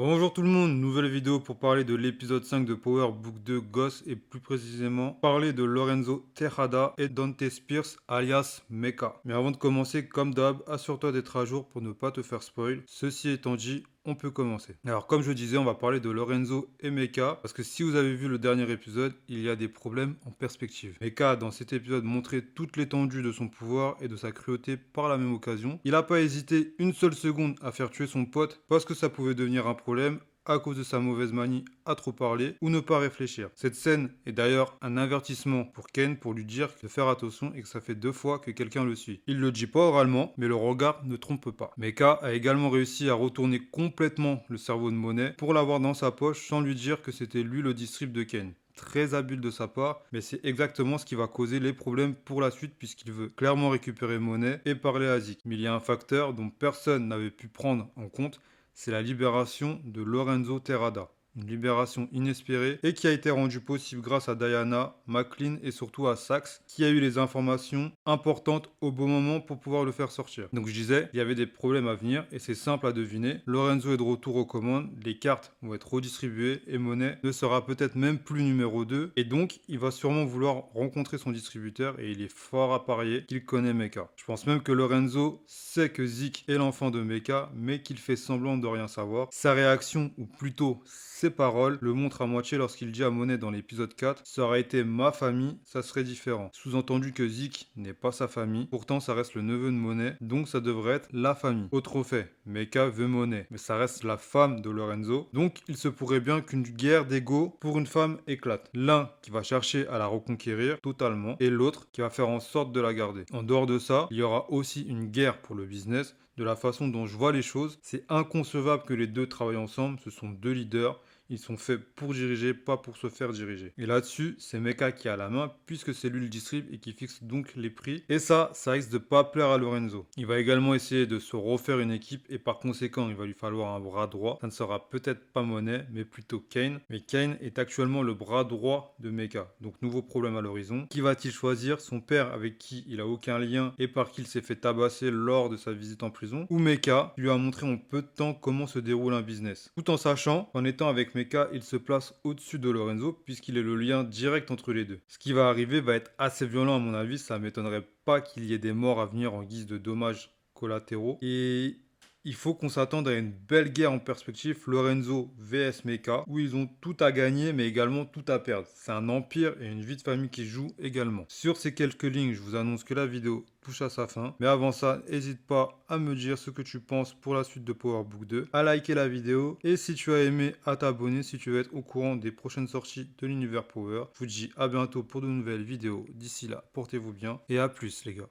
Bonjour tout le monde, nouvelle vidéo pour parler de l'épisode 5 de Power Book 2 Ghost et plus précisément parler de Lorenzo Tejada et Dante Spears alias Mecha. Mais avant de commencer, comme d'hab, assure-toi d'être à jour pour ne pas te faire spoil. Ceci étant dit, on peut commencer. Alors comme je disais, on va parler de Lorenzo et Mecha parce que si vous avez vu le dernier épisode, il y a des problèmes en perspective. Mecha dans cet épisode montrait toute l'étendue de son pouvoir et de sa cruauté par la même occasion. Il n'a pas hésité une seule seconde à faire tuer son pote parce que ça pouvait devenir un problème à cause de sa mauvaise manie à trop parler ou ne pas réfléchir. Cette scène est d'ailleurs un avertissement pour Ken pour lui dire de faire attention et que ça fait 2 fois que quelqu'un le suit. Il le dit pas oralement, mais le regard ne trompe pas. Mecha a également réussi à retourner complètement le cerveau de Monet pour l'avoir dans sa poche sans lui dire que c'était lui le distrib de Ken. Très habile de sa part, mais c'est exactement ce qui va causer les problèmes pour la suite puisqu'il veut clairement récupérer Monet et parler à Zeke. Mais il y a un facteur dont personne n'avait pu prendre en compte, c'est la libération de Lorenzo Tejada. Une libération inespérée et qui a été rendue possible grâce à Diana, McLean et surtout à Saxe qui a eu les informations importantes au bon moment pour pouvoir le faire sortir. Donc je disais, il y avait des problèmes à venir et c'est simple à deviner. Lorenzo est de retour aux commandes, les cartes vont être redistribuées et Monet ne sera peut-être même plus numéro 2 et donc il va sûrement vouloir rencontrer son distributeur et il est fort à parier qu'il connaît Mecha. Je pense même que Lorenzo sait que Zeke est l'enfant de Mecha mais qu'il fait semblant de rien savoir. Sa réaction, ou plutôt ses paroles, le montrent à moitié lorsqu'il dit à Monet dans l'épisode 4 « Ça aurait été ma famille, ça serait différent ». Sous-entendu que Zeke n'est pas sa famille, pourtant ça reste le neveu de Monet, donc ça devrait être la famille. Autre fait, Mecha veut Monet, mais ça reste la femme de Lorenzo, donc il se pourrait bien qu'une guerre d'ego pour une femme éclate. L'un qui va chercher à la reconquérir totalement, et l'autre qui va faire en sorte de la garder. En dehors de ça, il y aura aussi une guerre pour le business. De la façon dont je vois les choses, c'est inconcevable que les deux travaillent ensemble, ce sont deux leaders. Ils sont faits pour diriger, pas pour se faire diriger. Et là-dessus, c'est Mecha qui a la main, puisque c'est lui le distrib et qui fixe donc les prix. Et ça risque de pas plaire à Lorenzo. Il va également essayer de se refaire une équipe et par conséquent, il va lui falloir un bras droit. Ça ne sera peut-être pas Monet, mais plutôt Kane. Mais Kane est actuellement le bras droit de Mecha. Donc nouveau problème à l'horizon. Qui va-t-il choisir? Son père avec qui il a aucun lien et par qui il s'est fait tabasser lors de sa visite en prison? Ou Mecha, qui lui a montré en peu de temps comment se déroule un business. Tout en sachant qu'en étant avec Mecha, il se place au-dessus de Lorenzo puisqu'il est le lien direct entre les deux. Ce qui va arriver va être assez violent à mon avis, ça m'étonnerait pas qu'il y ait des morts à venir en guise de dommages collatéraux. Et il faut qu'on s'attende à une belle guerre en perspective, Lorenzo vs Mecha, où ils ont tout à gagner mais également tout à perdre. C'est un empire et une vie de famille qui joue également. Sur ces quelques lignes, je vous annonce que la vidéo touche à sa fin. Mais avant ça, n'hésite pas à me dire ce que tu penses pour la suite de Power Book 2, à liker la vidéo et si tu as aimé, à t'abonner si tu veux être au courant des prochaines sorties de l'univers Power. Je vous dis à bientôt pour de nouvelles vidéos. D'ici là, portez-vous bien et à plus les gars.